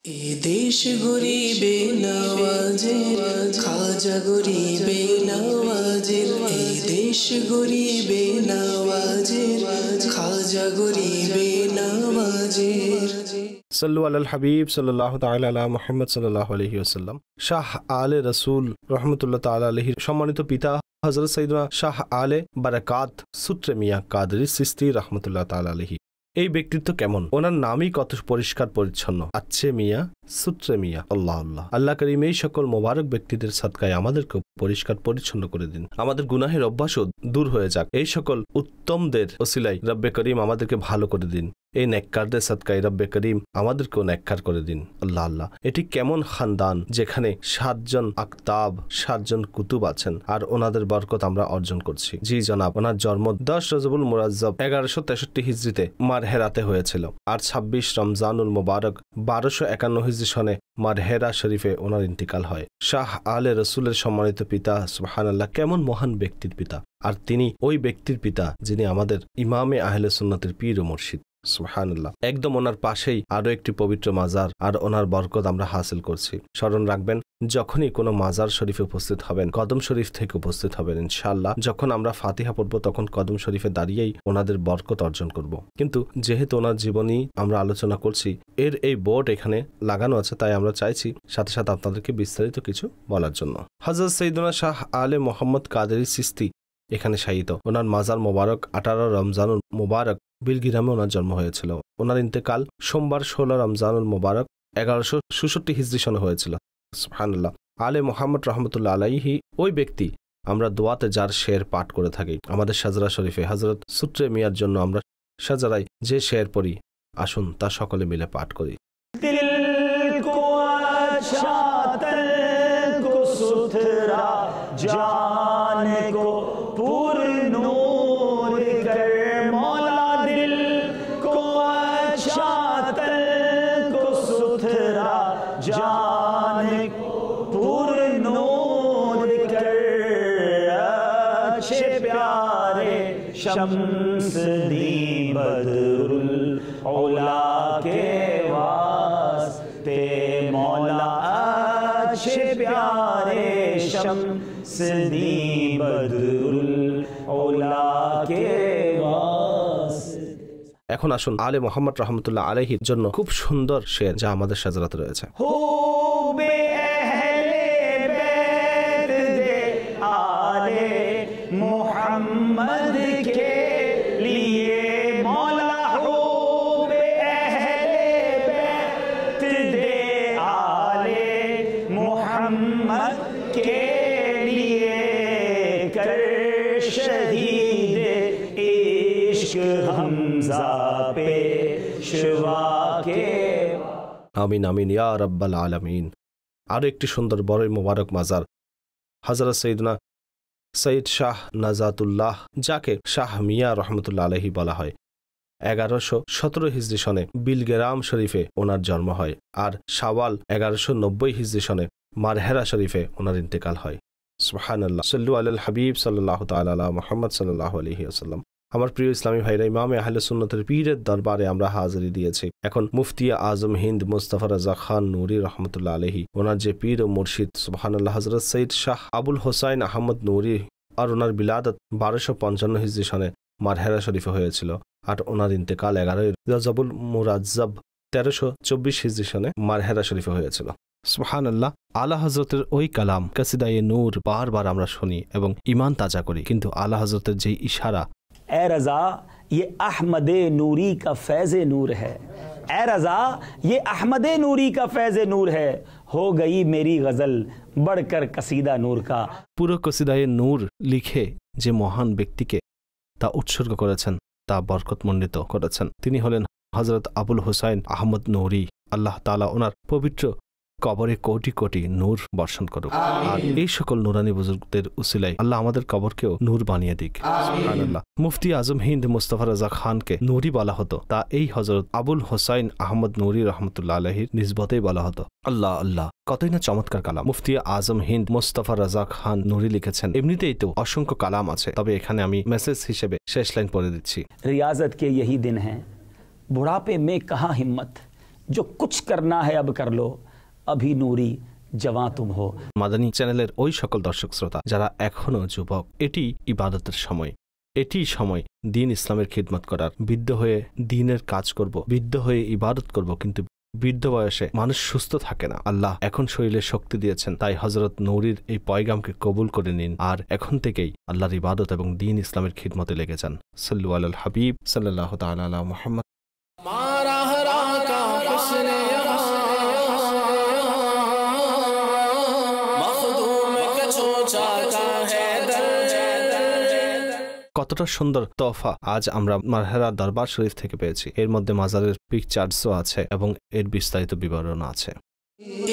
এ দেশ গরিবে নওয়াজের, খাজা গরিবে নওয়াজের। এ দেশ গরিবে নওয়াজের, খাজা গরিবে নওয়াজের। সাল্লু আলাল হাবিব সাল্লাল্লাহু তাআলা আলা মুহাম্মদ সাল্লাল্লাহু আলাইহি ওয়াসাল্লাম। শাহ আলে রাসূল রাহমাতুল্লাহ তাআলা আলাইহির সম্মানিত পিতা হযরত সাইয়েদনা শাহ আলে বারাকাত সূত্রে মিয়া কাদরী সিস্তি রাহমাতুল্লাহ তাআলা আলাইহি। এই ব্যক্তিত্ব কেমন, ওনার নামই কত পরিষ্কার পরিচ্ছন্ন, আচ্ছে মিয়া সূত্রে মিয়া। আল্লাহ আল্লাহ আল্লাহ করিম এই সকল মোবারক ব্যক্তিদের সদকায় আমাদেরকে পরিষ্কার পরিচ্ছন্ন করে দিন, আমাদের গুনাহের অভ্যাসও দূর হয়ে যাক। এই সকল উত্তমদের ওসিলায় রব্বে করিম আমাদেরকে ভালো করে দিন। এই নেককারদের সদকায় রব্বে করিম আমাদেরকেও নেককার করে দিন। আল্লাহ আল্লাহ এটি কেমন খানদান যেখানে 7 জন আকতাব 7 জন কুতুব আছেন আর ওনাদের বরকত আমরা অর্জন করছি। জি জনাব, ওনার জন্ম 10 রজবুল মুরাজ্জব 1163 হিজরিতে মারহেরাতে হয়েছিল আর 26 রমজানুল মুবারক 1251 হিজরি সনে মারহেরা শরীফে ওনার ইন্তিকাল হয়। শাহ আলে রসুলের সম্মানিত পিতা সুবহানাল্লাহ, কেমন মহান ব্যক্তির পিতা, আর তিনি ওই ব্যক্তির পিতা যিনি আমাদের ইমামে আহলে সুন্নাতের পীর ও মুর্শিদ। সুবহানাল্লাহ, একদম ওনার পাশেই আরো একটি পবিত্র মাজার আর ওনার বরকত আমরা হাসিল করছি। স্মরণ রাখবেন, যখনই কোনো মাজার শরীফে উপস্থিত হবেন কদম শরীফ থেকে উপস্থিত হবেন ইনশাআল্লাহ। যখন আমরা ফাতিহা পড়ব তখন কদম শরীফে দাঁড়িয়েই ওনাদের বরকত অর্জন করব। কিন্তু যেহেতু ওনার জীবনী আমরা আলোচনা করছি, এর এই বোর্ড এখানে লাগানো আছে, তাই আমরা চাইছি সাথে সাথে আপনাদেরকে বিস্তারিত কিছু বলার জন্য। হযরত সাইয়েদনা শাহ আলে মোহাম্মদ কাদেরী সিস্তি এখানে শায়িত। ওনার মাজার মোবারক 18 রমজানুল মুবারক বিলগিরামে ওনার জন্ম হয়েছিল। ওনার ইন্তেকাল সোমবার 16 রমজানুল মুবারক 1166 হিজরি সনে হয়েছিল। সুবহানাল্লাহ। আলে মোহাম্মদ রহমতুল্লাহ আলাইহি ওই ব্যক্তি আমরা দোয়াতে যার শের পাঠ করে থাকি। আমাদের সাজরা শরীফে হযরত সূত্রে মিয়ার জন্য আমরা সাজরায় যে শের পড়ি, আসুন তা সকলে মিলে পাঠ করি। शम्स दी बदरुल औला के वास्ते मौला अच्छे प्यारे शम्स दी बदरुल औला के वास्ते। এখন আসুন আলে মোহাম্মদ রহমতুল্লাহ আলাইহির জন্য খুব সুন্দর শের যা আমাদের সাজরাতে রয়েছে। मोहम्मद के लिए मौला हो बे अहले बैत दे आले मोहम्मद के लिए कर शहीद इश्क हमजा पेशवा के। আমিন আমিন ইয়া রাব্বাল আলামিন। আরো একটি সুন্দর বড় মোবারক মাজার হযরত সাইয়েদনা সৈয়দ শাহ নাজাতুল্লাহ, যাকে শাহ মিয়া রহমতুল্লাহ আলাইহি বলা হয়, 1117 হিজরি সনে বিলগেরাম শরীফে ওনার জন্ম হয় আর শাওয়াল 1190 হিজরি সনে মারহেরা শরীফে ওনার ইন্তেকাল হয়। সুবহানাল্লাহ। সাল্লু আলাল হাবিব সাল্লাল্লাহু তাআলা আলা মুহাম্মদ সাল্লাল্লাহু আলাইহি ওয়াসাল্লাম। আমার প্রিয় ইসলামী ভাইরা, ইমামে আহলে সুন্নাতের পীরের দরবারে আমরা হাজিরি দিয়েছি। এখন মুফতি আজম হিন্দ মুস্তাফা রাজা খান নূরি রহমতুল্লাহ আলাইহি, ওনার যে পীর ও মুর্শিদ সুবহানাল্লাহ হযরত সৈয়দ শাহ আবুল হোসাইন আহমদ নূরি, আর ওনার বিলাদত 1255 হিজরি সনে মারহেরা শরীফে হয়েছিল আর ওনার ইন্তেকাল 11 রজবুল মুরাজ্জব 1324 হিজরি সনে মারহেরা শরীফে হয়েছিল। সুবহানাল্লাহ। আলা হযরতের ওই কালাম কাসিদায়ে নূর বারবার আমরা শুনি এবং ঈমান তাজা করি, কিন্তু আলা হযরতের যে ইশারা, ए रज़ा ये अहमद नूरी का फैज़ नूर है, ए रज़ा ये अहमद नूरी का फैज़ नूर है, हो गई मेरी गज़ल बढ़कर कसीदा नूर का। পুরো কসিদায়ে নূর লিখে যে মহান ব্যক্তিকে তা উৎসর্গ করেছেন, তা বরকতমণ্ডিত করেছেন, তিনি হলেন হযরত আবুল হোসাইন আহমদ নূরি। আল্লাহ তাআলা ওনার পবিত্র কবরে কোটি কোটি নূর বর্ষণ করুক। আর এই সকল নুরানি বুজুর্গদের উসিলায় আল্লাহ আমাদের কবরকেও নূর বানিয়ে দিক। সুবহানাল্লাহ। মুফতি আজম হিন্দ মুস্তাফা রাজা খানকে নূরি বলা হতো, তা এই হযরত আবুল হোসাইন আহমদ নূরি রহমতুল্লাহ আলাইহির নিসবতেই বলা হতো। আল্লাহ আল্লাহ, কতই না চমৎকার কালাম। মুফতি আজম হিন্দ মুস্তাফা রাজা খান নূরি লিখেছেন। এমনিতেই তো অসংখ্য কালাম আছে, তবে এখানে আমি মেসেজ হিসেবে শেষ লাইন পড়ে দিচ্ছি। रियाजत के यही दिन हैं, बुढ़ापे में कहाँ हिम्मत, जो कुछ करना है अब कर लो, अभी नूरी जवां तुम हो। মাদানী চ্যানেলের ওই সকল দর্শক শ্রোতা যারা এখনো যুবক, এটি ইবাদতের সময়, এটি সময় দিন ইসলামের খিদমত করার। বৃদ্ধ হয়ে দিনের কাজ করব, বৃদ্ধ হয়ে ইবাদত করব, কিন্তু বৃদ্ধ বয়সে মানুষ সুস্থ থাকে না। আল্লাহ এখন শরীরে শক্তি দিয়েছেন, তাই হযরত নূরীর এই পয়গামকে কবুল করে নিন আর এখন থেকেই আল্লাহর ইবাদত এবং দিন ইসলামের খিদমতে লেগে যান। সাল্লু আলাল হাবিব সাল্লাল্লাহু তাআলা আলা মুহাম্মদ। কতটা সুন্দর তোহফা আজ আমরা মারহেরা দরবার শরীফ থেকে পেয়েছি। এর মধ্যে মাজারের পিকচার্সও আছে এবং এর বিস্তারিত বিবরণ আছে।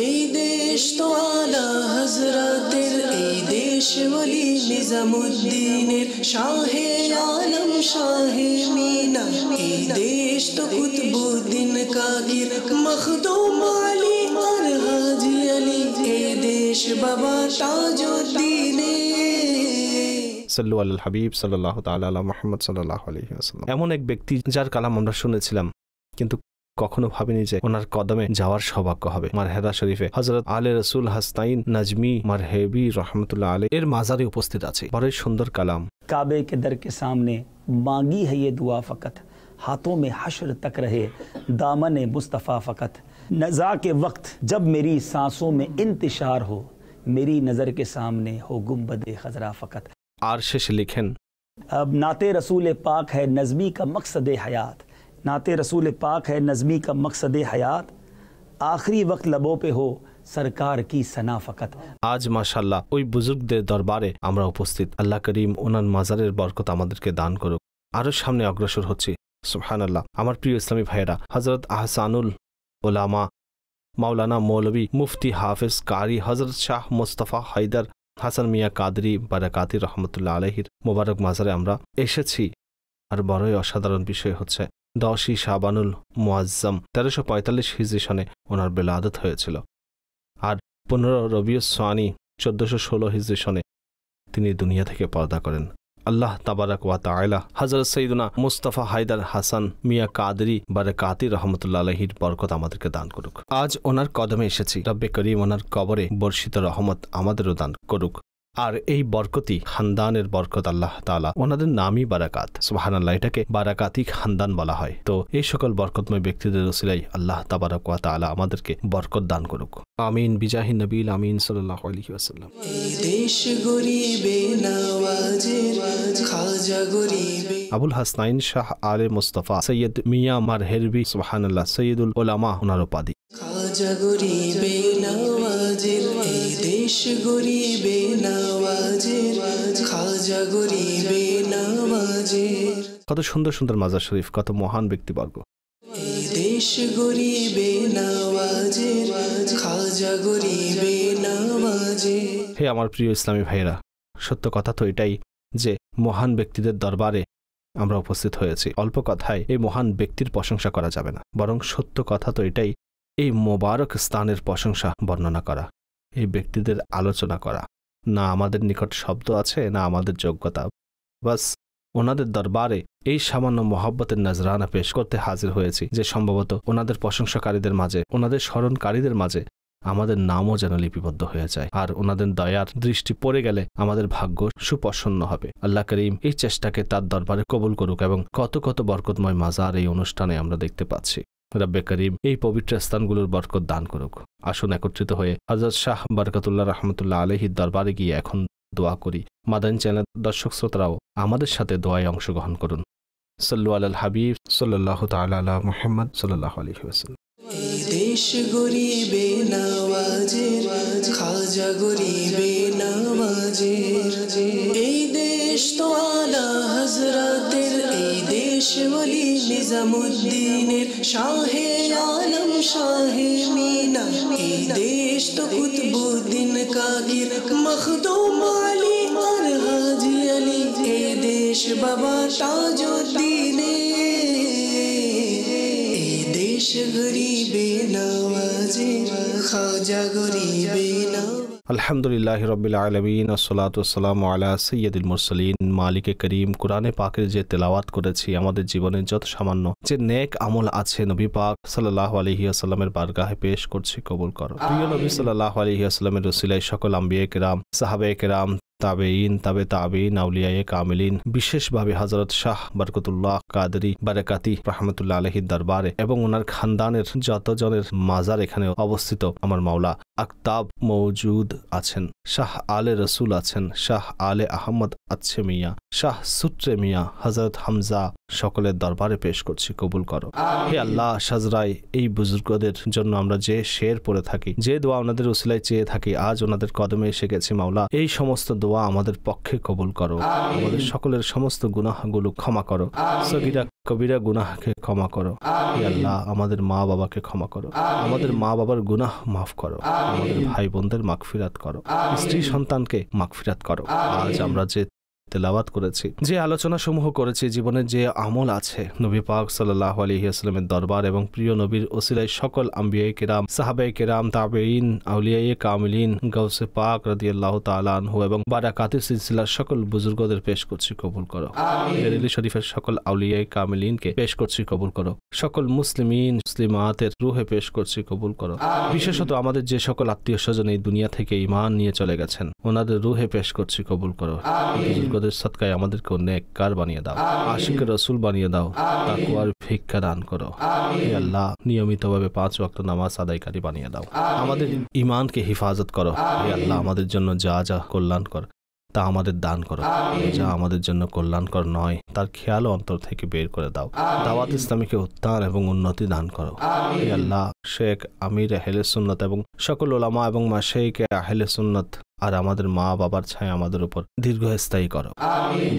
এই দেশ তো আলা হযরতের, এই দেশ ওলি নিজামুদ্দিনের, শাহে আলম শাহে মিনা। এই দেশ তো কুতবুদ্দিন কাগির, মখদুম আলী আর হাজি আলী। এই দেশ বাবা তাজউদ্দিনের। সাল্লু আলাল হাবিব সাল্লাল্লাহু তাআলা আলা মুহাম্মদ সাল্লাল্লাহু আলাইহি ওয়াসাল্লাম। এমন এক ব্যক্তি যার কালাম আমরা শুনেছিলাম কিন্তু কখনো ভাবিনি যে ওনার কদমে যাওয়ার সৌভাগ্য হবে। মারহেরা শরীফে হযরত আলে রসুল হাসনাইন নাজমি মারহেবি রহমতুল্লাহ আলাইহি এর মাজারে উপস্থিত আছে। বড়ই সুন্দর কালাম। काबे के दर के सामने मांगी है ये दुआ फ़कत, हाथों में हश्र तक रहे दामन मुस्तफ़ा फ़कत। नज़ा के वक्त जब मेरी सांसों में इंतशार हो, मेरी नज़र के सामने हो गुंबद खजरा फ़कत। আর শেষে লিখেন, अब नाते रसूल पाक है नज़मी का मकसद हयात, नाते रसूल पाक है नज़मी का मकसद हयात। आखिरी वक्त लबों पे हो सरकार की सना फ़कत। আজ মাশাআল্লাহ ওই বুজুর্গদের দরবারে আমরা উপস্থিত। আল্লাহ করিম ওনার মাজারের বরকত আমাদেরকে দান করুক। আরও সামনে অগ্রসর হচ্ছি। সুবহানাল্লাহ। আমার প্রিয় ইসলামী ভাইয়েরা, হযরত আহসানুল উলামা মাওলানা মৌলভী মুফতি হাফেজ কারি হযরত শাহ মুস্তাফা হায়দার হাসান মিয়া কাদরি বারাকাতি রহমতুল্লাহ আলাইহির মোবারক মাজারে আমরা এসেছি। আর বড়ই অসাধারণ বিষয় হচ্ছে 10ই শাবানুল মুআজ্জম 1345 হিজরি সনে ওনার বেলাদত হয়েছিল আর 15 রবিউস সানি 1416 হিজরি সনে তিনি দুনিয়া থেকে পর্দা করেন। আল্লাহ তাবারাক ওয়া তাআলা হযরত সৈয়দনা মুস্তাফা হায়দার হাসান মিয়া কাদরি বারাকাতি রহমতুল্লাহ আলাইহির বরকত আমাদেরকে দান করুক। আজ ওনার কদমে এসেছি। রব্বে করিম ওনার কবরে বর্ষিত রহমত আমাদেরও দান করুক। আর এই বরকতি খানদানের বরকত আল্লাহ তাআলা ওনাদের নামই বারাকাত। সুবহানাল্লাহ, এটাকে বারাকাতি খানদান বলা হয়। তো এই সকল বরকতময় ব্যক্তিদের ওসিলায় আল্লাহ তাবারাক ওয়া তাআলা আমাদেরকে বরকত দান করুক। আমিন বিজাহি নবীল আমিন সাল্লাল্লাহু আলাইহি ওয়াসাল্লাম। দেশ গরিবে নওয়াজের, খাজা গরিবে আবুল হাসনাইন শাহ আলে মুস্তাফা সৈয়দ মিয়া মারহেরবি সুবহানাল্লাহ সৈয়দুল উলামা ওনার উপাধি। খাজা গরিবে নওয়াজের, এই দেশ গরিবে নওয়াজের, খাজা গরিবে নওয়াজের। কত সুন্দর সুন্দর মাজার শরীফ, কত মহান ব্যক্তিবর্গ। এই দেশ গরিবে নওয়াজের, খাজা গরিবে নওয়াজের। হে আমার প্রিয় ইসলামী ভাইয়েরা, সত্য কথা তো এটাই যে মহান ব্যক্তিদের দরবারে আমরা উপস্থিত হয়েছি। অল্প কথায় এই মহান ব্যক্তির প্রশংসা করা যাবে না, বরং সত্য কথা তো এটাই এই মোবারক স্থানের প্রশংসা বর্ণনা করা, এই ব্যক্তিদের আলোচনা করা। না আমাদের নিকট শব্দ আছে, না আমাদের যোগ্যতা, বাস ওনাদের দরবারে এই সামান্য মহব্বতের নজরানা পেশ করতে হাজির হয়েছি যে সম্ভবত ওনাদের প্রশংসাকারীদের মাঝে, ওনাদের স্মরণকারীদের মাঝে আমাদের নামও যেন লিপিবদ্ধ হয়ে যায়। আর ওনাদের দয়ার দৃষ্টি পড়ে গেলে আমাদের ভাগ্য সুপ্রসন্ন হবে। আল্লাহ করিম এই চেষ্টাকে তার দরবারে কবুল করুক এবং কত কত বরকতময় মাজার এই অনুষ্ঠানে আমরা দেখতে পাচ্ছি। রব্বে করিম এই পবিত্র স্থানগুলোর বরকত দান করুক। আসুন একত্রিত হয়ে হযরত শাহ বরকতুল্লাহ রহমতুল্লাহ আলাইহির দরবারে গিয়ে এখন দোয়া করি। মাদানী চ্যানেল দর্শক শ্রোতারাও আমাদের সাথে দোয়ায় অংশগ্রহণ করুন। সাল্লু আলাল হাবিব সাল্লাল্লাহু তাআলা আলা মুহাম্মদ সাল্লাল্লাহু আলাইহি ওয়াসাল্লাম। এই দেশ গরিবে নওয়াজের, খাজা গরিবে নওয়াজের। এই দেশ তো আলা হযরতের, এই দেশ ওলি নিজামুদ্দিনের, শাহে আলম শাহে মিনা। এই দেশ তো কুতবুদ্দিন কাগির, মখদুম আলী আর হাজি আলী। এই দেশ বাবা তাজউদ্দিনের। দেশ গরিবে নওয়াজের, খাজা গরিবে নওয়াজের। আলহামদুলিল্লাহ রাব্বিল আলামিন আসসালাতু ওয়াসসালামু আলা সাইয়্যিদিল মুরসালিন। মালিকে করিম কোরআনে পাকের যে তেলাওয়াত করেছি, আমাদের জীবনের যত সামান্য যে নেক আমল আছে নবী পাক সাল্লাল্লাহু আলাইহি ওয়াসাল্লামের বারগাহে পেশ করছি, কবুল করো। প্রিয় নবী সাল্লাল্লাহু আলাইহি ওয়াসাল্লামের উসিলায় সকল আম্বিয়া কেরাম, সাহাবায়ে কেরাম, তাবেঈন, তাবে তাবেঈন, আউলিয়ায়ে কামিলিন, বিশেষভাবে হযরত শাহ বরকতুল্লাহ কাদরি বারাকাতি রাহমাতুল্লাহ আলাইহির দরবারে এবং ওনার খানদানের যতজনের মাজার এখানে অবস্থিত আমার মাওলা আকতাব মওজুদ আছেন, শাহ আলে রসুল আছেন, শাহ আলে আহমদ আচ্ছে মিয়া, শাহ সুত্রে মিয়া, হযরত হামজা, সকলের দরবারে পেশ করছি, কবুল করো। হে আল্লাহ, সাজরায় এই বুজুর্গদের জন্য আমরা যে শের পড়ে থাকি, যে দোয়া ওনাদের উসিলায় চেয়ে থাকি, আজ ওনাদের কদমে এসে গেছি মাওলা, এই সমস্ত দোয়া আমাদের পক্ষে কবুল করো। আমাদের সকলের সমস্ত গুনাহগুলো ক্ষমা করো, সগীরা কবিরা গুনাহকে ক্ষমা করো। হে আল্লাহ, আমাদের মা বাবাকে ক্ষমা করো, আমাদের মা বাবার গুনাহ মাফ করো, আমাদের ভাই বোনদের মাগফিরাত করো, স্ত্রী সন্তানকে মাগফিরাত করো। আজ আমরা যে তেলাওয়াত করেছি, যে আলোচনা সমূহ করেছি, জীবনের যে আমল আছে, নবী পাক সাল্লাল্লাহু আলাইহি ওয়াসাল্লামের দরবার এবং প্রিয় নবীর ওসিলায় সকল আম্বিয়ায়ে কেরাম, সাহাবায়ে কেরাম, তাবেঈন, আউলিয়ায়ে কামিলিন, গাউসে পাক রাদিয়াল্লাহু তাআলা আনহু এবং বারাকাতি সিলসিলার সকল বুজুর্গদের পেশ করছি, কবুল করো। বেরেলি শরীফের সকল আউলিয়ায়ে কামিলিনকে পেশ করছি, কবুল করো। সকল মুসলিমিন মুসলিমাতের রূহে পেশ করছি, কবুল করো। বিশেষত আমাদের যে সকল আত্মীয় স্বজন এই দুনিয়া থেকে ঈমান নিয়ে চলে গেছেন, ওনাদের রূহে পেশ করছি, কবুল করো। বুজুর্গদের সদকায় আমাদেরকে নেককার বানিয়ে দাও, আশিকের রাসূল বানিয়ে দাও, তাকওয়ার ভিক্ষা দান করো। হে আল্লাহ, নিয়মিতভাবে 5 ওয়াক্ত নামাজ আদায়কারী বানিয়ে দাও, আমাদের ঈমানকে হিফাজত করো। হে আল্লাহ, আমাদের জন্য যা যা কল্যাণকর তা আমাদের দান করো, যা আমাদের জন্য কল্যাণকর নয় তার খেয়াল অন্তর থেকে বের করে দাও। দাওয়াত ইসলামীকে উত্থান এবং উন্নতি দান করো। হে আল্লাহ, শেখ আমির আহলে সুন্নাত এবং সকল ওলামা এবং মাশায়েখে আহলে সুন্নাত আর আমাদের মা বাবার ছায়া আমাদের উপর দীর্ঘস্থায়ী করো।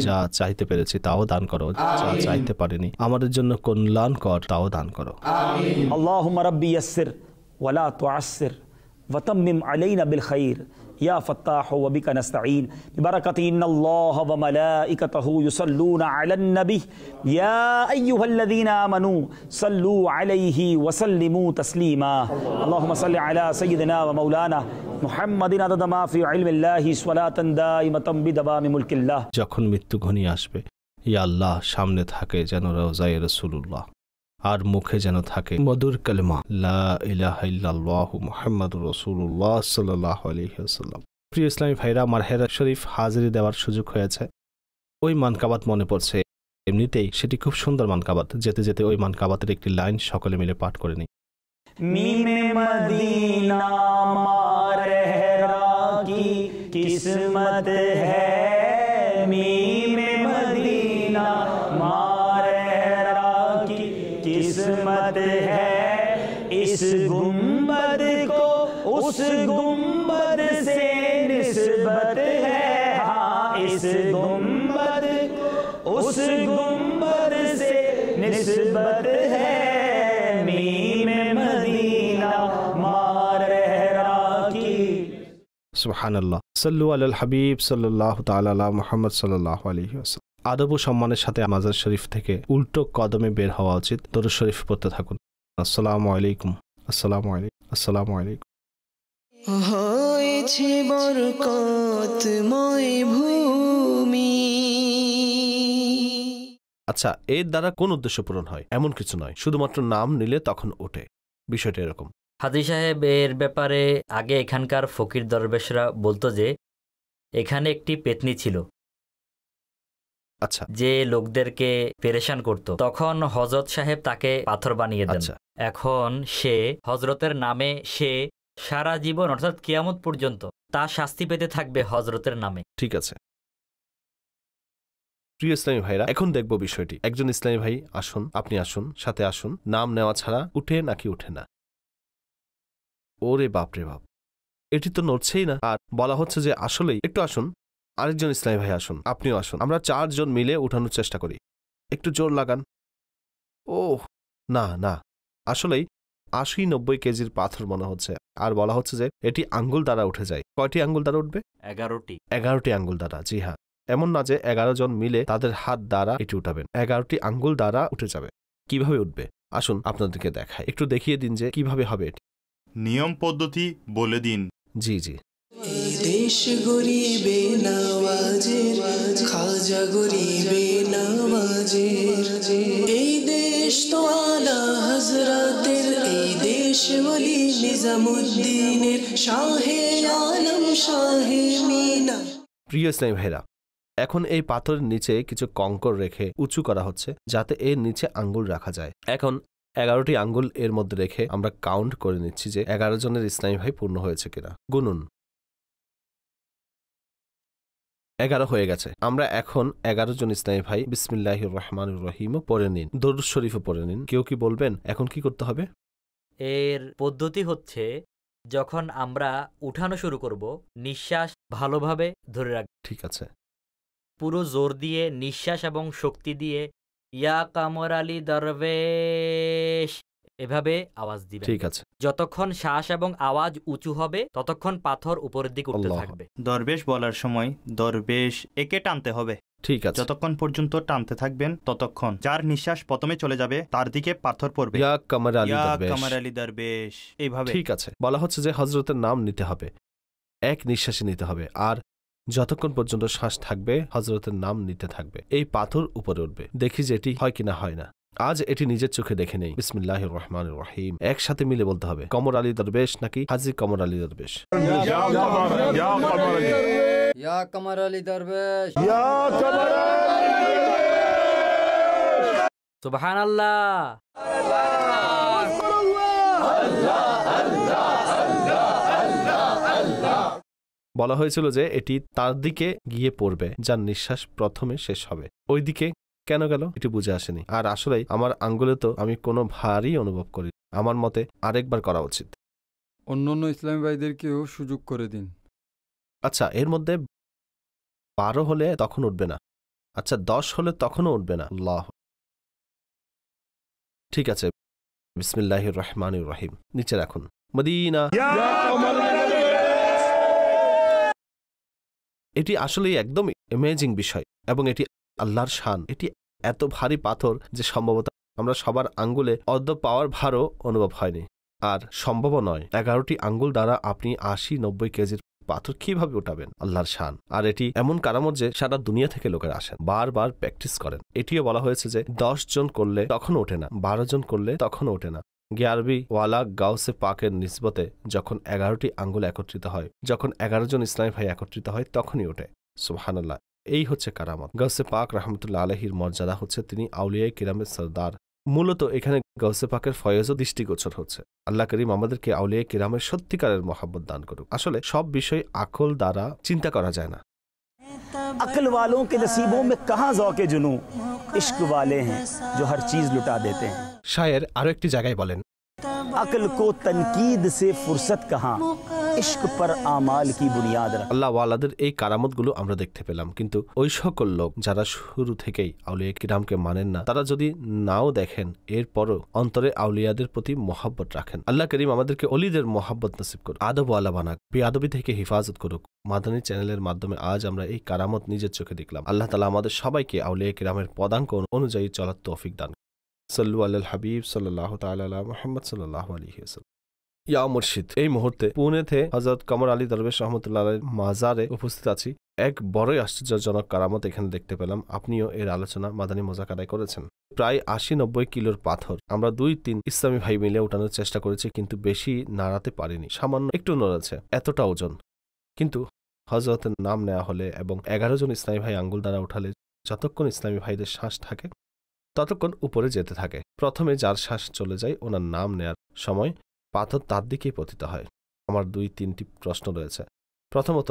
যা চাইতে পেরেছি তাও দান করো, যা চাইতে পারিনি আমাদের জন্য কল্যাণকর তাও দান করো। আল্লাহুম্মা রাব্বি ইয়াসসির ওয়ালা তুআসসির ওয়া তাম্মিম আলাইনা বিল খাইর ইয়া ফাত্তাহ ওয়া বিকা নাস্তাঈন বিবারাকাতি ইন্নাল্লাহা ওয়া মালাইকাতাহু ইউসাল্লুনা আলান নবী ইয়া আইয়ুহাল্লাযীনা আমানু সাল্লু আলাইহি ওয়া সাল্লিমু তাসলিমা আল্লাহুম্মা সাল্লি আলা সাইয়্যিদিনা ওয়া মাওলানা মুহাম্মাদিন আদাদা মা ফি ইলমিল্লাহি সালাতান দাইমাতাম বিদাওয়ামি মুলকিল্লাহ। যখন মৃত্যু ঘনিয়ে আসবে, ইয়া আল্লাহ, সামনে থাকে যেন রওজায়ে রাসূলুল্লাহ আর মুখে যেন থাকে মধুর কালেমা লা ইলাহা ইল্লাল্লাহু মুহাম্মাদুর রাসূলুল্লাহ সাল্লাল্লাহু আলাইহি ওয়াসাল্লাম। প্রিয় ইসলামী ভাইরা, আমার হেরা শরীফ হাজিরি দেওয়ার সুযোগ হয়েছে। ওই মানকাবাত মনে পড়ছে, এমনিতেই সেটি খুব সুন্দর মানকাবাত। যেতে যেতে ওই মানকাবাতের একটি লাইন সকলে মিলে পাঠ করে নিই। मीमे मदीना मारहरा की किस्मत है, मीमे मदीना मारहरा की किस्मत है, इस गुंबद को उस गुंबद से निस्बत है, हाँ इस गुंबद उस गुंबद से निस्बत है, मीमे मदीना मारहरा की। সুবহানাল্লাহ। সাল্লু আলাল হাবিব সাল্লাল্লাহু তাআলা আলা মুহাম্মদ সাল্লাল্লাহু আলাইহি ওয়াসাল্লাম। আদব ও সম্মানের সাথে মাজার শরীফ থেকে উল্টো কদমে বের হওয়া উচিত। দরুদ শরীফ পড়তে থাকুন। আসসালামু আলাইকুম, আসসালামু আলাইকুম, আসসালামু আলাইকুম। হয়েছে বরকতময় ভূমি। আচ্ছা, এর দ্বারা কোন উদ্দেশ্য পূরণ হয়? এমন কিছু নয়, শুধুমাত্র নাম নিলে তখন ওঠে। বিষয়টা এরকম। হাজী সাহেব, এর ব্যাপারে আগে এখানকার ফকির দরবেশরা বলতো যে এখানে একটি পেতনি ছিল, আচ্ছা, যে লোকদেরকে পেরেশান করত। তখন হযরত সাহেব তাকে পাথর বানিয়ে দেন। আচ্ছা, এখন সে হযরতের নামে সে সারা জীবন অর্থাৎ কিয়ামত পর্যন্ত তা শাস্তি পেতে থাকবে হযরতের নামে। ঠিক আছে। প্রিয় ইসলামী ভাইরা, এখন দেখব বিষয়টি। একজন ইসলামী ভাই আসুন, আপনি আসুন, সাথে আসুন। নাম নেওয়া ছাড়া উঠে নাকি উঠে না? ওরে বাপ রে বাপ, এটি তো নড়ছেই না। আর বলা হচ্ছে যে আসলেই একটু আসুন। আরেকজন ইসলামী ভাই আসুন, আপনিও আসুন। আমরা 4 জন মিলে উঠানোর চেষ্টা করি। একটু জোর লাগান। ও না না, আসলেই 80-90 কেজির পাথর মনে হচ্ছে। আর বলা হচ্ছে যে এটি আঙ্গুল দ্বারা উঠে যায়। কয়টি আঙ্গুল দ্বারা উঠবে? 11টি আঙ্গুল দ্বারা। জি হ্যাঁ, এমন না যে 11 জন মিলে তাদের হাত দ্বারা এটি উঠাবেন। 11টি আঙ্গুল দ্বারা উঠে যাবে। কিভাবে উঠবে আসুন আপনাদেরকে দেখায়। একটু দেখিয়ে দিন যে কিভাবে হবে এটি। নিয়ম পদ্ধতি বলে দিন। জি জি। এই দেশ গরিবে নওয়াজের, খাজা গরিবে নওয়াজের। এই দেশ তো আলা হযরতের, এই দেশ ওলি নিজামুদ্দিনের, শাহে আলম শাহে মিনা। প্রিয় ইসলামী ভাইরা, এখন এই পাথরের নিচে কিছু কঙ্কর রেখে উঁচু করা হচ্ছে যাতে এর নিচে আঙ্গুল রাখা যায়। এখন 11টি আঙ্গুল এর মধ্যে রেখে আমরা কাউন্ট করে নিচ্ছি যে 11 জনের ইসলামী ভাই পূর্ণ হয়েছে কিনা। গুনুন। 11 হয়ে গেছে। আমরা এখন 11 জন ইসলামী ভাই বিসমিল্লাহির রহমানির রহিমও পড়ে নিন, দরুদ শরীফও পড়ে নিন। কেউ কি বলবেন এখন কি করতে হবে? এর পদ্ধতি হচ্ছে, যখন আমরা উঠানো শুরু করব, নিঃশ্বাস ভালোভাবে ধরে রাখব। ঠিক আছে। পুরো জোর দিয়ে নিঃশ্বাস এবং শক্তি দিয়ে ইয়া কামর আলী দরবেশ এভাবে আওয়াজ দিবেন। ঠিক আছে। যতক্ষণ শ্বাস এবং আওয়াজ উঁচু হবে ততক্ষণ পাথর উপরের দিকে উঠতে আল্লাহ। থাকবে। দরবেশ বলার সময় দরবেশ একে টানতে হবে। ঠিক আছে। যতক্ষণ পর্যন্ত টানতে থাকবেন ততক্ষণ যার নিঃশ্বাস প্রথমে চলে যাবে তার দিকে পাথর পড়বে। ইয়া কামর আলী ইয়া দরবেশ। কামর আলী দরবেশ, এইভাবে। ঠিক আছে। বলা হচ্ছে যে হযরতের নাম নিতে হবে, এক নিঃশ্বাসে নিতে হবে, আর যতক্ষণ পর্যন্ত শ্বাস থাকবে হযরতের নাম নিতে থাকবে। এই পাথর উপরে উঠবে। দেখি যে এটি হয় কিনা হয় না। আজ এটি নিজের চোখে দেখে নেই। বিসমিল্লাহির রহমানির রহিম। একসাথে মিলে বলতে হবে, কমর আলী দরবেশ নাকি হাজী কমর আলী দরবেশ? ইয়া কমর আলী দরবেশ। সুবহানাল্লাহ। বলা হয়েছিল যে এটি তার দিকে গিয়ে পড়বে যার নিঃশ্বাস প্রথমে শেষ হবে। ওই দিকে কেন গেল এটি বুঝে আসেনি। আর আসলেই আমার আঙ্গুলে তো আমি কোনো ভারী অনুভব করি। আমার মতে আরেকবার করা উচিত। অন্যান্য ইসলামী ভাইদেরকেও সুযোগ করে দিন। আচ্ছা, এর মধ্যে 12 হলে তখন উঠবে না। আচ্ছা, 10 হলে তখনও উঠবে না। আল্লাহ। ঠিক আছে। বিসমিল্লাহির রহমানির রহিম। নিচে রাখুন। মদিনা। এটি আসলেই একদম অ্যামেজিং বিষয় এবং এটি আল্লাহর শান। এটি এত ভারী পাথর যে সম্ভবত আমরা সবার আঙ্গুলে অর্ধ পাওয়ার ভারও অনুভব হয়নি, আর সম্ভবও নয়। 11টি আঙ্গুল দ্বারা আপনি 80-90 কেজির পাথর কিভাবে উঠাবেন? আল্লাহর শান। আর এটি এমন কারামত যে সারা দুনিয়া থেকে লোকেরা আসেন, বারবার প্র্যাকটিস করেন। এটিও বলা হয়েছে যে 10 জন করলে তখনও ওঠে না, 12 জন করলে তখনও ওঠে না। গিয়ারবি ওয়ালা গাউসে পাকের নিসবতে যখন 11টি আঙ্গুল একত্রিত হয়, যখন 11 জন ইসলামী ভাই একত্রিত হয়, তখনই ওঠে। সুবহানাল্লাহ। এই হচ্ছে কারামত। গাউসে পাক রাহমাতুল্লাহ আলাইহির মর্যাদা হচ্ছে তিনি আউলিয়ায়ে কিরামের সরদার। মূলত এখানে গাউসে পাকের ফয়েজও দৃষ্টিগোচর হচ্ছে। আল্লাহ করিম আমাদেরকে আউলিয়ায়ে কিরামের সত্যিকারের মহব্বত দান করুক। আসলে সব বিষয় আকল দ্বারা চিন্তা করা যায় না। अक्ल वालों के नसीबों में कहाँ ज़ौक़े जुनू, इश्क वाले हैं जो हर चीज़ लुटा देते हैं। শায়ের আরো একটি জায়গায় বলেন, अक्ल को तनकीद से फुर्सत कहाँ, इश्क पर आमाल की बुनियाद रख। আল্লাহ ওয়ালাদের এই কারামতগুলো আমরা দেখতে পেলাম, কিন্তু ওই সকল লোক যারা শুরু থেকেই আউলিয়া কিরামকে মানেন না, তারা যদি নাও দেখেন এরপরও অন্তরে আউলিয়াদের প্রতি মহাব্বত রাখেন। আল্লাহ করিম আমাদেরকে অলিদের মহাব্বত নসিব করুক, আদবওয়ালা বানাক, বেয়াদবি থেকে হেফাজত করুক। মাদানী চ্যানেলের মাধ্যমে আজ আমরা এই কারামত নিজের চোখে দেখলাম। আল্লাহ তাআলা আমাদের সবাইকে আউলিয়া কিরামের পদাঙ্ক অনুযায়ী চলার তৌফিক দান। সাল্লু আলাল হাবিব সাল্লাল্লাহু তাআলা আলা মুহাম্মদ সাল্লাল্লাহু আলাইহি ওয়াসাল্লাম। ইয়া মুর্শিদ, এই মুহূর্তে পুনেতে হযরত কমর আলী দরবেশ রহমতুল্লাহ আলাইহির মাজারে উপস্থিত আছি। এক বড়ই আশ্চর্যজনক কারামত এখানে দেখতে পেলাম। আপনিও এর আলোচনা মাদানী মোজাকারায় করেছেন। প্রায় 80-90 কিলোর পাথর আমরা 2-3 ইসলামী ভাই মিলে উঠানোর চেষ্টা করেছি, কিন্তু বেশি নাড়াতে পারিনি। সামান্য একটু নড়েছে, এতটা ওজন। কিন্তু হযরতের নাম নেওয়া হলে এবং 11 জন ইসলামী ভাই আঙ্গুল দ্বারা উঠালে যতক্ষণ ইসলামী ভাইদের শ্বাস থাকে ততক্ষণ উপরে যেতে থাকে। প্রথমে যার শ্বাস চলে যায় ওনার নাম নেয়ার সময় পাথর তার দিকেই পতিত হয়। আমার 2-3টি প্রশ্ন রয়েছে। প্রথমত,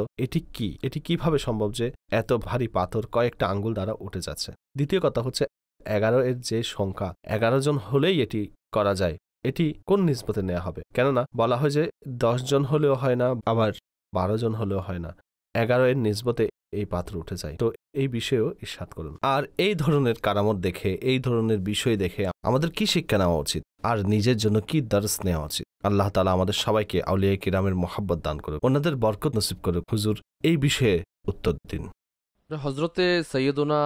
এটি কিভাবে সম্ভব যে এত ভারী পাথর কয়েকটা আঙ্গুল দ্বারা উঠে যাচ্ছে? দ্বিতীয় কথা হচ্ছে 11 এর যে সংখ্যা, 11 জন হলেই এটি করা যায়, এটি কোন নিসবতে নেওয়া হবে? কেননা বলা হয় যে 10 জন হলেও হয় না, আবার 12 জন হলেও হয় না, 11 এর নিসবতে এই পাথর উঠে যায়। তো এই বিষয়েও ইরশাদ করুন। আর এই ধরনের কারামত দেখে, এই ধরনের বিষয় দেখে আমাদের কি শিক্ষা নেওয়া উচিত আর নিজের জন্য কি দর্স নেওয়া উচিত? আল্লাহ তাআলা আমাদের সবাইকে আউলিয়া কিরামের মহব্বত দান করুক, ওনাদের বরকত নসিব করুক। হুজুর, এই বিষয়ে উত্তর দিন। হজরতে সৈয়দুনা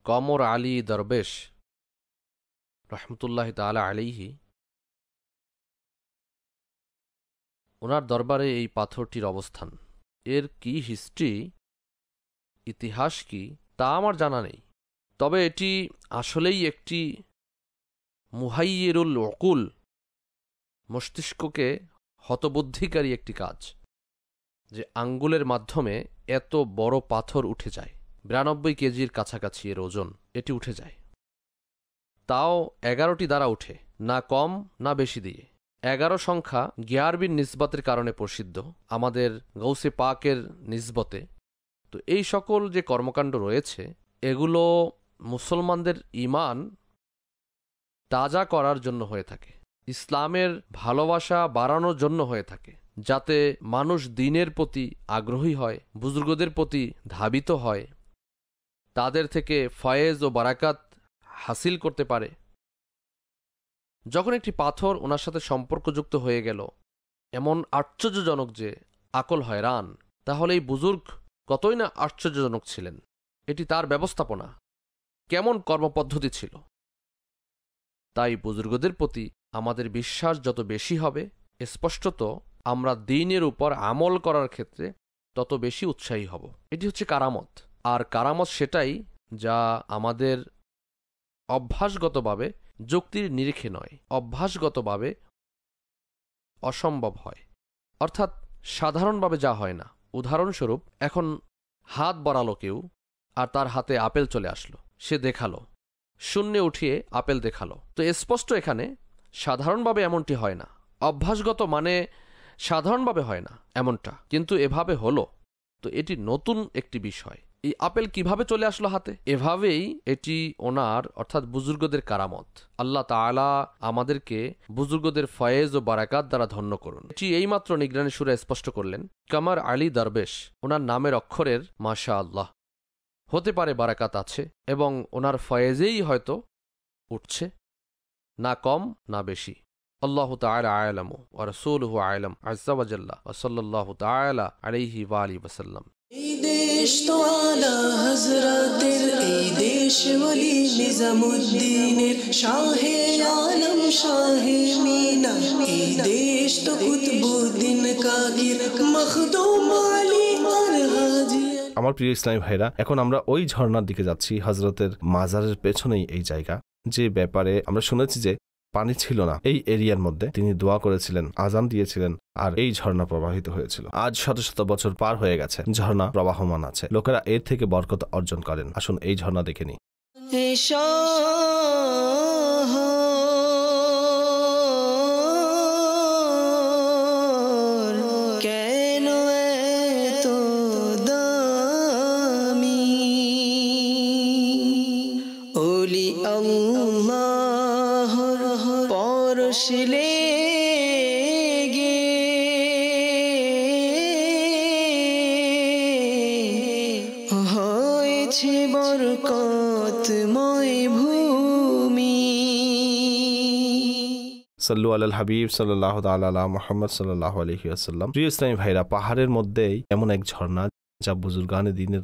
কমর আলী দরবেশ রহমতুল্লাহ তাআলা আলাইহি ওনার দরবারে এই পাথরটির অবস্থান, এর কি হিস্ট্রি, ইতিহাস কি তা আমার জানা নেই। তবে এটি আসলেই একটি মুহাইয়িরুল উকুল, মস্তিষ্ককে হতবুদ্ধিকারী একটি কাজ, যে আঙ্গুলের মাধ্যমে এত বড় পাথর উঠে যায়। 92 কেজির কাছাকাছি এর ওজন, এটি উঠে যায়। তাও 11টি দ্বারা উঠে, না কম না বেশি দিয়ে। 11 সংখ্যা গিয়ারবিন নিসবতের কারণে প্রসিদ্ধ, আমাদের গৌসে পাকের নিসবতে। তো এই সকল যে কর্মকাণ্ড রয়েছে, এগুলো মুসলমানদের ঈমান তাজা করার জন্য হয়ে থাকে, ইসলামের ভালোবাসা বাড়ানোর জন্য হয়ে থাকে, যাতে মানুষ দ্বীনের প্রতি আগ্রহী হয়, বুজুর্গদের প্রতি ধাবিত হয়, তাদের থেকে ফয়েজ ও বারাকাত হাসিল করতে পারে। যখন একটি পাথর ওনার সাথে সম্পর্কযুক্ত হয়ে গেল, এমন আশ্চর্যজনক যে আকল হয়রান, তাহলে এই বুজুর্গ কতই না আশ্চর্যজনক ছিলেন। এটি তার ব্যবস্থাপনা, কেমন কর্মপদ্ধতি ছিল। তাই বুজুর্গদের প্রতি আমাদের বিশ্বাস যত বেশি হবে, স্পষ্টত আমরা দ্বীনের উপর আমল করার ক্ষেত্রে তত বেশি উৎসাহী হব। এটি হচ্ছে কারামত। আর কারামত সেটাই যা আমাদের অভ্যাসগতভাবে যুক্তির নিরিখে নয়, অভ্যাসগতভাবে অসম্ভব হয়, অর্থাৎ সাধারণভাবে যা হয় না। উদাহরণস্বরূপ, এখন হাত বাড়ালো কেউ, আর তার হাতে আপেল চলে আসলো, সে দেখালো, শূন্যে উঠিয়ে আপেল দেখালো। তো স্পষ্ট এখানে সাধারণভাবে এমনটি হয় না, অভ্যাসগত মানে সাধারণভাবে হয় না এমনটা, কিন্তু এভাবে হলো। তো এটি নতুন একটি বিষয়। এই আপেল কিভাবে চলে আসলো হাতে? এভাবেই এটি ওনার অর্থাৎ বুজুর্গদের কারামত। আল্লাহ তাআলা আমাদেরকে বুজুর্গদের ফয়েজ ও বারাকাত দ্বারা ধন্য করুন। এটি এইমাত্র নিগরানি সূরা স্পষ্ট করলেন। কামার আলী দরবেশ, ওনার নামের অক্ষরের মাশা আল্লাহ, হতে পারে বারাকাত আছে এবং ওনার ফয়েজেই হয়তো উঠছে, না কম না বেশি। আল্লাহু তাআলা আ'লামু ওয়া রাসূলুহু আ'লাম আযজা ওয়া জাল্লা ওয়া সাল্লাল্লাহু তাআলা আলাইহি ওয়া আলিহি ওয়া সাল্লাম। এই দেশ তো আলা হযরতের, এই দেশ ওলি নিজামুদ্দিনের, শাহে আলম শাহে মিনা, এই দেশ তো কুতুবউদ্দিন কাকির, মখদুম আলী আর হাজী। আমার প্রিয় ইসলামী ভাইরা, এখন আমরা ওই ঝর্ণার দিকে যাচ্ছি। হযরতের মাজারের পেছনেই এই জায়গা, যে ব্যাপারে আমরা শুনেছি যে পানি ছিল না এই এরিয়ার মধ্যে। তিনি দোয়া করেছিলেন, আজান দিয়েছিলেন, আর এই ঝর্ণা প্রবাহিত হয়েছিল। আজ শত শত বছর পার হয়ে গেছে, ঝর্ণা প্রবাহমান আছে, লোকেরা এর থেকে বরকত অর্জন করেন। আসুন এই ঝর্ণা দেখে নিই। কেন এত দামি ওলি আল্লাহর পরশলে গে, হয়েছে বরকতময় ভূমি। সাল্লু আলাল হাবিব সাল্লাল্লাহু তাআলা আলা মুহাম্মদ সাল্লাল্লাহু আলাইহি ওয়াসাল্লাম। প্রিয় ইসলামী ভাইরা, পাহাড়ের মধ্যেই এমন এক ঝর্ণা যা বুজুর্গানে দ্বীনের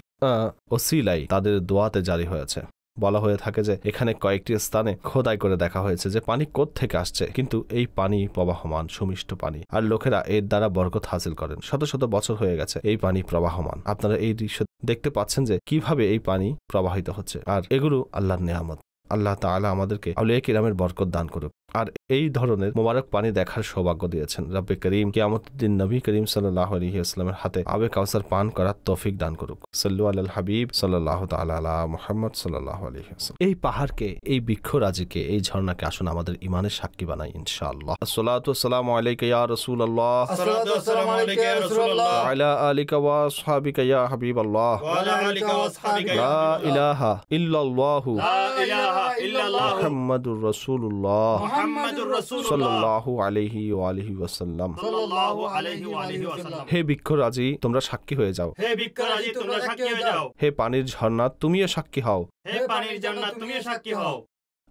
ওসিলাই তাদের দোয়াতে জারি হয়েছে। বলা হয়ে থাকে যে এখানে কয়েকটি স্থানে খোদাই করে দেখা হয়েছে যে পানি কোত্থেকে আসছে, কিন্তু এই পানি প্রবাহমান, সুমিষ্ট পানি, আর লোকেরা এর দ্বারা বরকত হাসিল করেন। শত শত বছর হয়ে গেছে এই পানি প্রবাহমান। আপনারা এই দৃশ্য দেখতে পাচ্ছেন যে কিভাবে এই পানি প্রবাহিত হচ্ছে, আর এগুলো আল্লাহর নেয়ামত। আল্লাহ তাআলা আমাদেরকে আউলিয়া কিরামের বরকত দান করুক, আর এই ধরনের মোবারক পানি দেখার সৌভাগ্য দিয়েছেন। রব্বে করিম কিয়ামতের দিন নবী করিম সাল্লাল্লাহু আলাইহি ওয়াসাল্লামের হাতে আবে কাউসার পান করার তৌফিক দান করুক। সাল্লু আলাল হাবিব সাল্লাল্লাহু তাআলা আলা মুহাম্মদ সাল্লাল্লাহু আলাইহি ওয়াসাল্লাম। এই পাহাড়কে, এই বৃক্ষরাজিকে, এই ঝর্ণাকে আসুন আমাদের ঈমানের সাক্ষী বানাই ইনশাআল্লাহ। আসসালাতু ওয়াসসালামু আলাইকা ইয়া রাসূলুল্লাহ, আসসালাতু ওয়াসসালামু আলাইকা ইয়া রাসূলুল্লাহ, ওয়া আলা আলিকা ওয়া আসহাবিকা ইয়া হাবিবাল্লাহ, ওয়া আলা আলিকা ওয়া আসহাবিকা ইয়া লা ইলাহা ইল্লাল্লাহু লা ইলাহা ইল্লাল্লাহ মুহাম্মাদুর রাসূলুল্লাহ মুহাম্মাদুর রাসূলুল্লাহ সাল্লাল্লাহু আলাইহি ওয়া আলিহি ওয়াসাল্লাম। সাল্লাল্লাহু আলাইহি ওয়া আলিহি ওয়াসাল্লাম। হে বৃক্ষরাজি, তোমরা সাক্ষী হয়ে যাও। হে বৃক্ষরাজি, তোমরা সাক্ষী হয়ে যাও। হে পানির ঝর্ণা, তুমিও সাক্ষী হও। হে পানির জান্নাত, তুমিও সাক্ষী হও।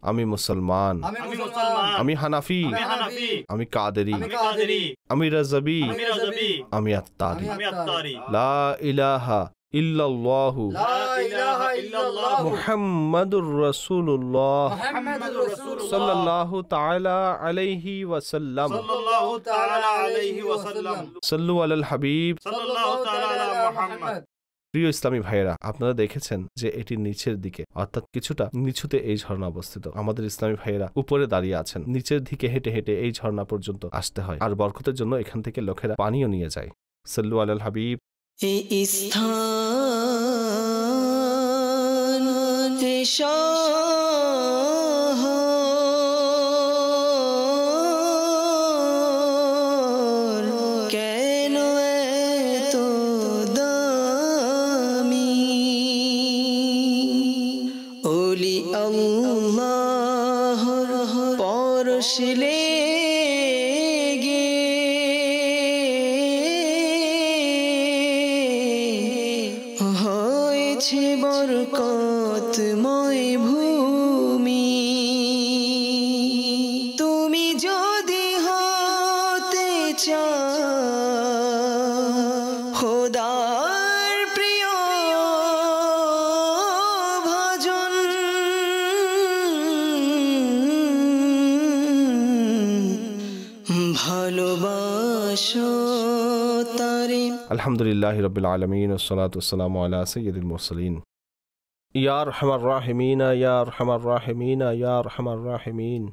আমি মুসলমান, আমি মুসলমান, আমি হানাফি, আমি হানাফি, আমি কাদেরি, আমি কাদেরি, আমি রাজাবি, আমি রাজাবি, আমি আত্তারি। আমি আত্তারি। লা ইলাহা ইল্লাল্লাহু মুহাম্মাদুর রাসূলুল্লাহ সাল্লাল্লাহু তাআলা আলাইহি ওয়াসাল্লাম সাল্লু আলাল হাবিব। প্রিয় ইসলামী ভাইয়েরা, আপনারা দেখেছেন যে এটি নিচের দিকে, অর্থাৎ কিছুটা নিচুতে এই ঝর্ণা অবস্থিত। আমাদের ইসলামী ভাইয়েরা উপরে দাঁড়িয়ে আছেন, নিচের দিকে হেঁটে হেঁটে এই ঝর্ণা পর্যন্ত আসতে হয়, আর বরকতের জন্য এখান থেকে লোকেরা পানিও নিয়ে যায়। সাল্লু আলাল হাবিব। এই স্থান কেন এত দামি? ওলি আল্লাহর পরশ লেগে হয়েছে বরকতময় ভূমি। তুমি যদি হতে চাও খোদার প্রিয় ভজন, ভালোবাসো তারে। আলহামদুলিল্লাহি রাব্বিল আলামিন ওয়াসসালাতু ওয়াসসালামু আলা সাইয়্যিদিল মুরসালিন। ইয়া আরহামার রাহিমিন, ইয়া আরহামার রাহিমিন, ইয়া আরহামার রাহিমিন।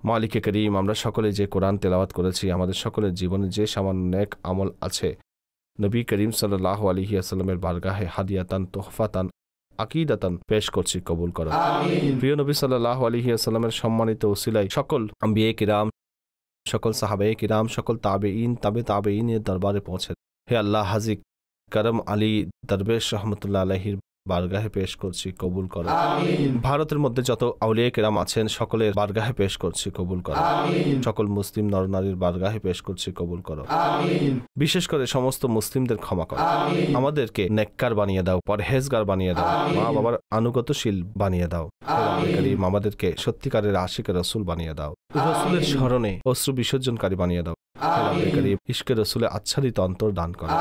মালিকে করিম, আমরা সকলে যে কোরআন তেলাওয়াত করেছি, আমাদের সকলের জীবনে যে সামান্য নেক আমল আছে, নবী করিম সাল্লাল্লাহু আলাইহি ওয়াসাল্লামের বারগাহে হাদিয়াতান, তোহফাতান, আকীদাতান পেশ করছি, কবুল করো। প্রিয় নবী সাল্লাল্লাহু আলাইহি ওয়াসাল্লামের সম্মানিত ওসিলায় সকল আম্বিয়ে কিরাম, সকল সাহাবায়ে কিরাম, সকল তাবেঈন, তাবেঈনের দরবারে পৌঁছে। হে আল্লাহ, হাজী করম আলী দরবেশ রহমতুল্লাহ আলাইহির বারগাহে পেশ করছি, কবুল করো। ভারতের মধ্যে যত আউলিয়া কিরাম আছেন সকলের বারগাহে পেশ করছি, কবুল করো। সকল মুসলিম নরনারীর বারগাহে পেশ করছি, কবুল করো। বিশেষ করে সমস্ত মুসলিমদের ক্ষমা করো, আমাদেরকে নেককার বানিয়ে দাও, পরহেজগার বানিয়ে দাও, মা বাবার আনুগত্যশীল বানিয়ে দাও। করিম, আমাদেরকে সত্যিকারের আশিকের রসুল বানিয়ে দাও, রসুলের স্মরণে অশ্রু বিসর্জনকারী বানিয়ে দাও। করিম, ইশকে রসুলে আচ্ছাদিত অন্তর দান করো।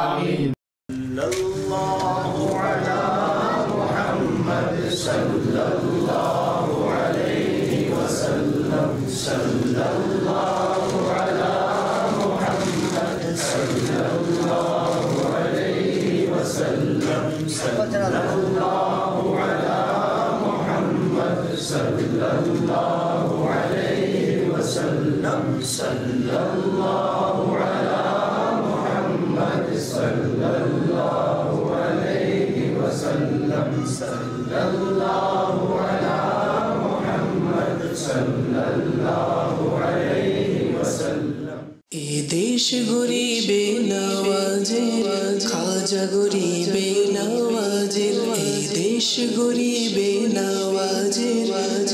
এ দেশ গরিবে নওয়াজের, খাজা গরিবে নওয়াজের। এ দেশ গরিবে নওয়াজের,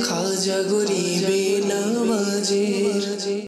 খাজা গরিবে